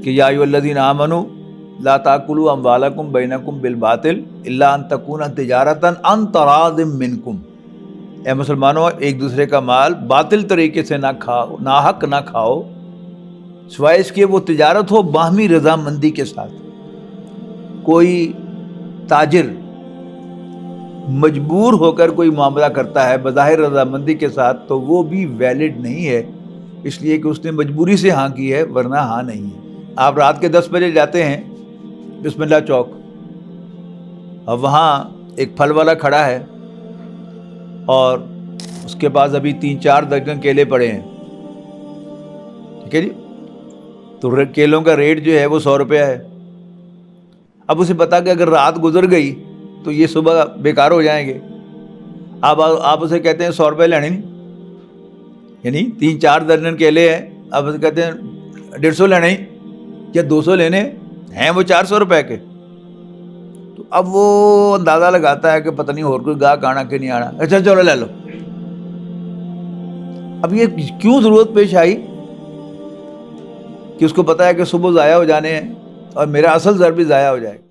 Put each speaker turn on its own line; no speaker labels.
کہ یا ایھا الذین آمنوا لا تاکلوا اموالکم بینکم بالباطل الا ان تکون تجارتا عن تراض منکم، اے مسلمانوں ایک دوسرے کا مال باطل طریقے سے نہ کھاؤ، ناحق نہ کھاؤ، سوائے اس کے وہ تجارت ہو باہمی رضامندی کے ساتھ۔ کوئی تاجر مجبور ہو کر کوئی معاملہ کرتا ہے بظاہر رضامندی کے ساتھ تو وہ بھی ویلڈ نہیں ہے، اس لیے کہ اس نے مجبوری سے ہاں کی ہے، ورنہ ہاں نہیں ہے۔ آپ رات کے 10 بجے جاتے ہیں بسم اللہ چوک، اور وہاں ایک پھل والا کھڑا ہے اور اس کے پاس ابھی 3-4 درجن کیلے پڑے ہیں، ٹھیک ہے جی، تو کیلوں کا ریٹ جو ہے وہ 100 روپیہ ہے۔ اب اسے پتا کہ اگر رات گزر گئی تو یہ صبح بیکار ہو جائیں گے، اب آپ اسے کہتے ہیں 100 روپے لینے نہیں، یعنی 3-4 درجن کیلے ہیں، اب اسے کہتے ہیں 150 لینے یا 200 لینے ہیں، وہ 400 روپے کے، تو اب وہ اندازہ لگاتا ہے کہ پتہ نہیں اور کوئی گاہک آنا کہ نہیں آنا، اچھا چلو لے لو۔ اب یہ کیوں ضرورت پیش آئی کہ اس کو پتا ہے کہ صبح ضائع ہو جانے ہیں اور میرا اصل ضرر بھی ضائع ہو جائے گا۔